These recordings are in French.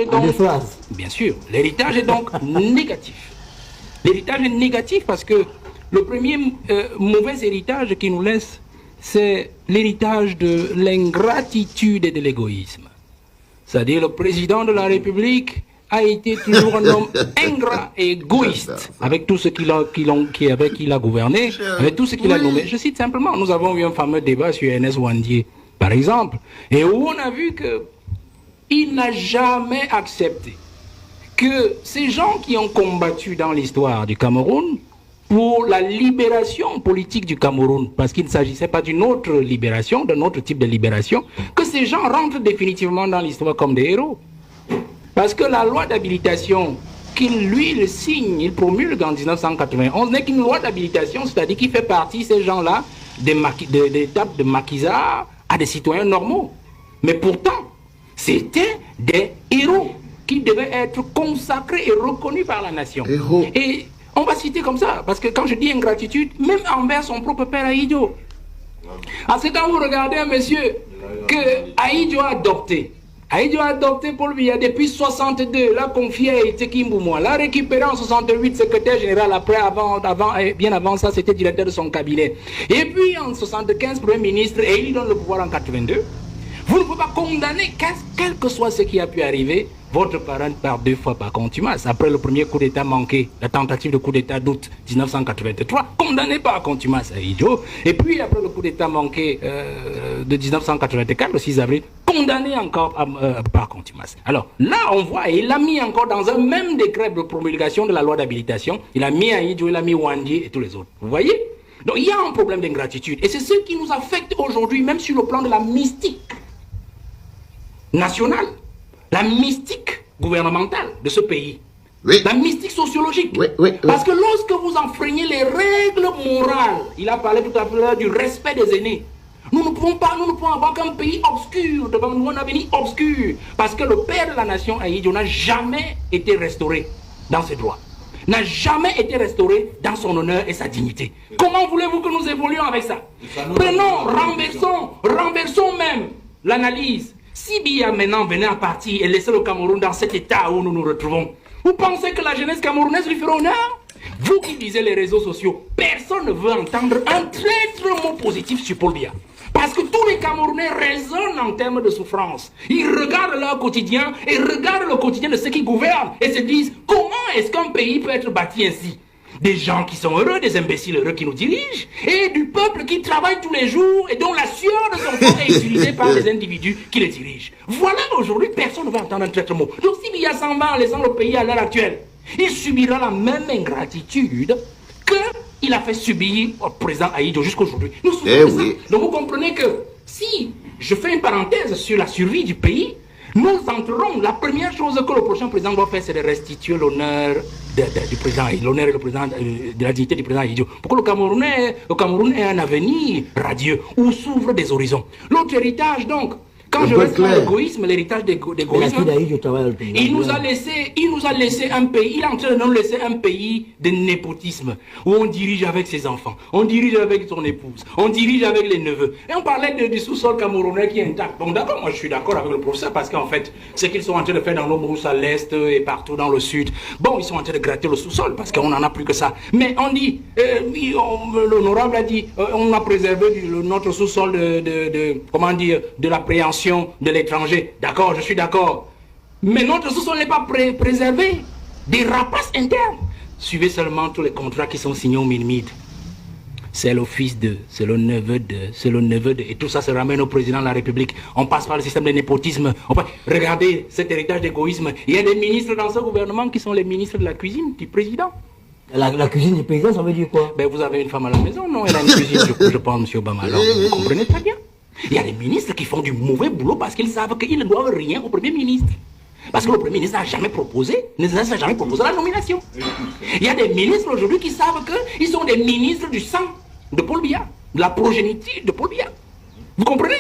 En des phrases. Bien sûr, l'héritage est donc négatif. L'héritage est négatif parce que le premier mauvais héritage qu'il nous laisse, c'est l'héritage de l'ingratitude et de l'égoïsme. C'est-à-dire le président de la République a été toujours un homme ingrat et égoïste avec tout ce qu'il a gouverné, avec tout ce qu'il a nommé. Je cite simplement, nous avons eu un fameux débat sur Ernest Ouandié, par exemple, et où on a vu qu'il n'a jamais accepté que ces gens qui ont combattu dans l'histoire du Cameroun pour la libération politique du Cameroun, parce qu'il ne s'agissait pas d'une autre libération, d'un autre type de libération, que ces gens rentrent définitivement dans l'histoire comme des héros. Parce que la loi d'habilitation qu'il, lui, le signe, il promulgue en 1991, n'est qu'une loi d'habilitation, c'est-à-dire qu'il fait partie, ces gens-là, des étapes de maquisards à des citoyens normaux. Mais pourtant, c'était des héros qui devaient être consacrés et reconnus par la nation. Héros. Et on va citer comme ça, parce que quand je dis ingratitude, même envers son propre père Ahidjo. Parce que quand vous regardez un monsieur que Ahidjo a adopté Paul Biya depuis 62, l'a confié à Iteki Mboumoua, l'a récupéré en 68, secrétaire général, bien avant ça, c'était directeur de son cabinet. Et puis en 75, premier ministre, et il lui donne le pouvoir en 82. Vous ne pouvez pas condamner, quel que soit ce qui a pu arriver, votre parent par 2 fois par contumace. Après le premier coup d'État manqué, la tentative de coup d'État d'août 1983, condamné par contumace à Ahidjo. Et puis après le coup d'État manqué de 1984, le 6 avril, condamné encore par contumace. Alors là, on voit, et il l'a mis encore dans un même décret de promulgation de la loi d'habilitation, il a mis Ahidjo, il a mis Ouandié et tous les autres. Vous voyez? Donc il y a un problème d'ingratitude. Et c'est ce qui nous affecte aujourd'hui, même sur le plan de la mystique nationale, la mystique gouvernementale de ce pays, oui. La mystique sociologique. Oui, oui, oui. Parce que lorsque vous enfreignez les règles morales, il a parlé tout à l'heure du respect des aînés. Nous ne pouvons avoir qu'un pays obscur, devant nous un avenir obscur, parce que le père de la nation, Ahidjo, n'a jamais été restauré dans ses droits, n'a jamais été restauré dans son honneur et sa dignité. Comment voulez-vous que nous évoluions avec ça? Prenons, renversons même l'analyse. Si Biya maintenant venait à partir et laisser le Cameroun dans cet état où nous nous retrouvons, vous pensez que la jeunesse camerounaise lui fera honneur? Vous qui lisez les réseaux sociaux, personne ne veut entendre un traître mot positif sur Paul Biya. Parce que tous les Camerounais raisonnent en termes de souffrance. Ils regardent leur quotidien et regardent le quotidien de ceux qui gouvernent et se disent comment est-ce qu'un pays peut être bâti ainsi? Des gens qui sont heureux, des imbéciles heureux qui nous dirigent, et du peuple qui travaille tous les jours et dont la sueur de son corps est utilisée par les individus qui les dirigent. Voilà, aujourd'hui, personne ne va entendre un traître mot. Donc si Biya s'en va en laissant le pays à l'heure actuelle, il subira la même ingratitude qu'il a fait subir au président Ahidjo jusqu'aujourd'hui. Nous souffrons de ça. Donc vous comprenez que si je fais une parenthèse sur la survie du pays, nous entrerons, la première chose que le prochain président doit faire, c'est de restituer l'honneur du président, l'honneur et de la dignité du président Ahidjo. Pour que le Cameroun ait un avenir radieux, où s'ouvrent des horizons. L'autre héritage, donc, quand je reste dans l'égoïsme, l'héritage d'égoïsme, il nous a laissé un pays, il est en train de nous laisser un pays de népotisme, où on dirige avec ses enfants, on dirige avec son épouse, on dirige avec les neveux. Et on parlait du sous-sol camerounais qui est intact. Bon d'accord, moi je suis d'accord avec le professeur, parce qu'en fait, ce qu'ils sont en train de faire dans nos brousses à l'est et partout dans le sud, bon, ils sont en train de gratter le sous-sol, parce qu'on n'en a plus que ça. Mais on dit, l'honorable a dit, on a préservé notre sous-sol de l'appréhension de l'étranger. D'accord, je suis d'accord. Mais notre sous-sol n'est pas préservé des rapaces internes. Suivez seulement tous les contrats qui sont signés au Minimide. C'est le fils de, c'est le neveu de, et tout ça se ramène au président de la République. On passe par le système de népotisme. Regardez cet héritage d'égoïsme. Il y a des ministres dans ce gouvernement qui sont les ministres de la cuisine du président. La cuisine du président, ça veut dire quoi? Ben, vous avez une femme à la maison, non? Elle a une cuisine, je pense, M. Obama. Alors, vous comprenez très bien. Il y a des ministres qui font du mauvais boulot parce qu'ils savent qu'ils ne doivent rien au Premier ministre. Parce que le Premier ministre n'a jamais proposé la nomination. Il y a des ministres aujourd'hui qui savent qu'ils sont des ministres du sang de Paul Biya, de la progéniture de Paul Biya. Vous comprenez?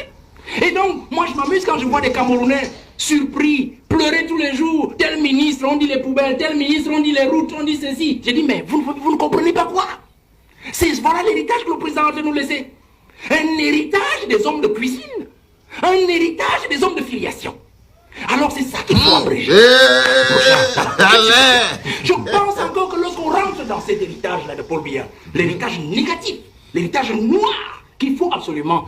Et donc, moi je m'amuse quand je vois des Camerounais surpris, pleurer tous les jours. Tel ministre, on dit les poubelles, tel ministre, on dit les routes, on dit ceci. J'ai dit, mais vous ne comprenez pas quoi? Voilà l'héritage que le président a de nous laisser. Un héritage des hommes de cuisine, un héritage des hommes de filiation. Alors c'est ça qu'il faut abréger. Je pense encore que lorsqu'on rentre dans cet héritage-là de Paul Biya, l'héritage négatif, l'héritage noir, qu'il faut absolument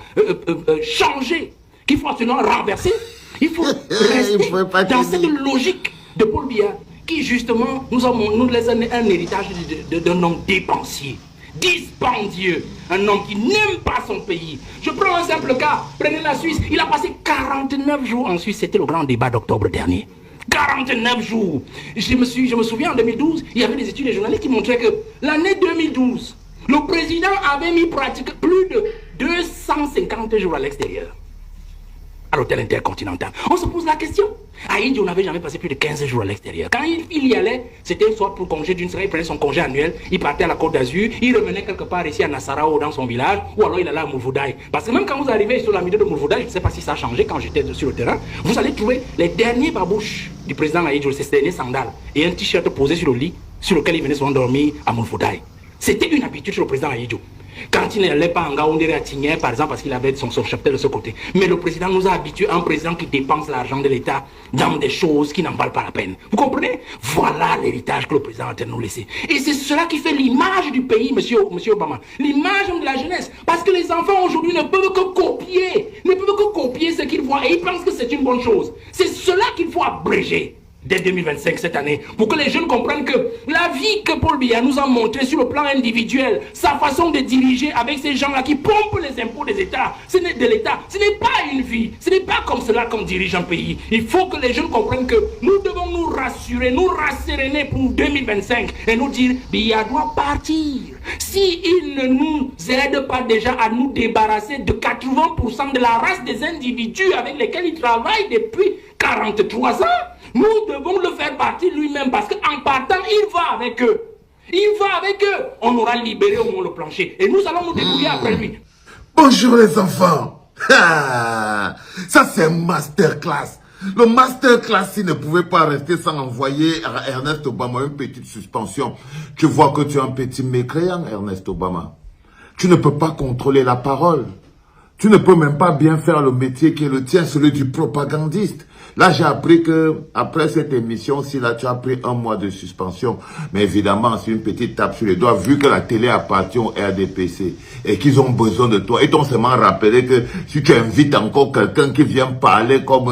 changer, qu'il faut absolument renverser, il faut rester dans cette logique de Paul Biya qui justement nous laisse un héritage d'un homme dépensier, dispendieux, un homme qui n'aime pas son pays. Je prends un simple cas, prenez la Suisse, il a passé 49 jours en Suisse, c'était le grand débat d'octobre dernier. 49 jours. Je me souviens en 2012, il y avait des études des journalistes qui montraient que l'année 2012, le président avait mis pratiquement plus de 250 jours à l'extérieur, à l'hôtel intercontinental. On se pose la question. À Indy, on n'avait jamais passé plus de 15 jours à l'extérieur. Quand il y allait, c'était soit pour congé d'une semaine, il prenait son congé annuel, il partait à la Côte d'Azur, il revenait quelque part ici à Nassarao dans son village, ou alors il allait à Mourvoudaï. Parce que même quand vous arrivez sur la milieu de Mourvoudaï, je ne sais pas si ça a changé quand j'étais sur le terrain, vous allez trouver les derniers babouches du président Aïdjo, ces derniers sandales, et un t-shirt posé sur le lit, sur lequel il venait souvent dormir à Mourvoudaï. C'était une habitude sur le président Aïdjo. Quand il n'allait pas en Gaoundéré à Tigné, par exemple, parce qu'il avait son cheptel de ce côté. Mais le président nous a habitués à un président qui dépense l'argent de l'État dans des choses qui n'en valent pas la peine. Vous comprenez? Voilà l'héritage que le président a nous laisser. Et c'est cela qui fait l'image du pays, monsieur Obama. L'image de la jeunesse. Parce que les enfants aujourd'hui ne peuvent que copier ce qu'ils voient et ils pensent que c'est une bonne chose. C'est cela qu'il faut abréger dès 2025 cette année, pour que les jeunes comprennent que la vie que Paul Biya nous a montré sur le plan individuel, sa façon de diriger avec ces gens-là qui pompent les impôts des États, ce n'est pas une vie, ce n'est pas comme cela qu'on dirige un pays. Il faut que les jeunes comprennent que nous devons nous rassurer, nous rasséréner pour 2025 et nous dire Biya doit partir. S'il ne nous aide pas déjà à nous débarrasser de 80% de la race des individus avec lesquels il travaille depuis 43 ans, nous devons le faire partir lui-même parce qu'en partant, il va avec eux. Il va avec eux. On aura libéré au moins le plancher. Et nous allons nous débrouiller après lui. Bonjour les enfants. Ça c'est un masterclass. Le masterclass, il ne pouvait pas rester sans envoyer à Ernest Obama une petite suspension. Tu vois que tu es un petit mécréant, Ernest Obama. Tu ne peux pas contrôler la parole. Tu ne peux même pas bien faire le métier qui est le tien, celui du propagandiste. Là, j'ai appris que après cette émission-ci, là, tu as pris 1 mois de suspension. Mais évidemment, c'est une petite tape sur les doigts, vu que la télé appartient au RDPC et qu'ils ont besoin de toi. Et t'ont seulement rappelé que si tu invites encore quelqu'un qui vient parler comme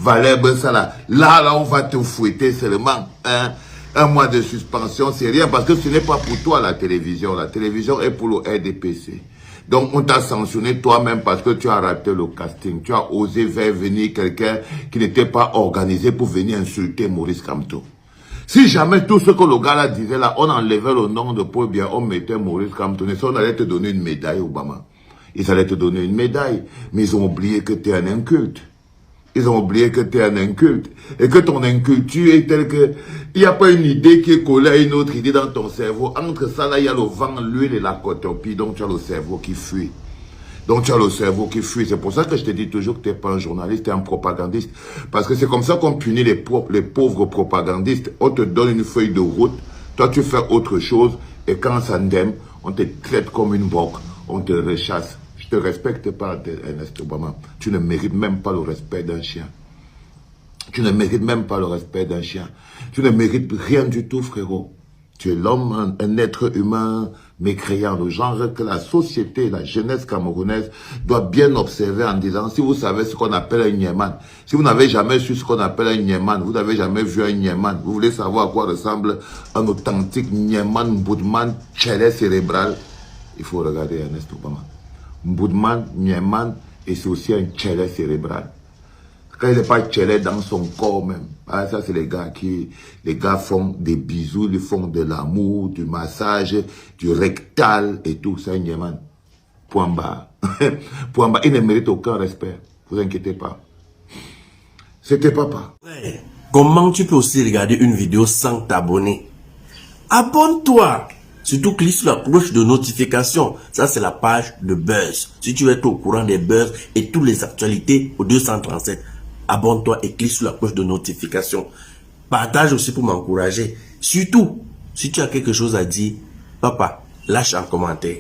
Valère Bensala, là, on va te fouetter seulement. Hein? 1 mois de suspension, c'est rien, parce que ce n'est pas pour toi la télévision. La télévision est pour le RDPC. Donc, on t'a sanctionné toi-même parce que tu as raté le casting. Tu as osé faire venir quelqu'un qui n'était pas organisé pour venir insulter Maurice Kamto. Si jamais tout ce que le gars là disait là, on enlevait le nom de Paul Biya, on mettait Maurice Kamto, on allait te donner une médaille, Obama. Ils allaient te donner une médaille. Mais ils ont oublié que tu es un inculte. Ils ont oublié que tu es un inculte. Et que ton inculture est telle que il n'y a pas une idée qui est collée à une autre idée dans ton cerveau. Entre ça, là, il y a le vent, l'huile et la cotopie. Donc, tu as le cerveau qui fuit. C'est pour ça que je te dis toujours que tu n'es pas un journaliste, tu es un propagandiste. Parce que c'est comme ça qu'on punit les pauvres propagandistes. On te donne une feuille de route. Toi, tu fais autre chose. Et quand ça n'aime, on te traite comme une boque. On te rechasse. Je ne te respecte pas, Ernest Obama. Tu ne mérites même pas le respect d'un chien. Tu ne mérites même pas le respect d'un chien. Tu ne mérites rien du tout, frérot. Tu es l'homme, un être humain mécréant, le genre que la société, la jeunesse camerounaise doit bien observer en disant, si vous savez ce qu'on appelle un Nieman, si vous n'avez jamais su ce qu'on appelle un Nieman, vous n'avez jamais vu un Nieman, vous voulez savoir à quoi ressemble un authentique Nieman, Boudman, tchélé cérébral, il faut regarder Ernest Obama. Boudman, Nieman, et c'est aussi un tchélé cérébral. Quand il n'est pas tchélé dans son corps même. Ah, ça, c'est les gars font des bisous, ils font de l'amour, du massage, du rectal et tout ça, Nieman. Point barre. Point barre. Il ne mérite aucun respect. Vous inquiétez pas. C'était papa. Comment tu peux aussi regarder une vidéo sans t'abonner? Abonne-toi! Surtout, clique sur la cloche de notification. Ça, c'est la page de Buzz. Si tu veux être au courant des buzz et toutes les actualités au 237, abonne-toi et clique sur la cloche de notification. Partage aussi pour m'encourager. Surtout, si tu as quelque chose à dire, papa, lâche un commentaire.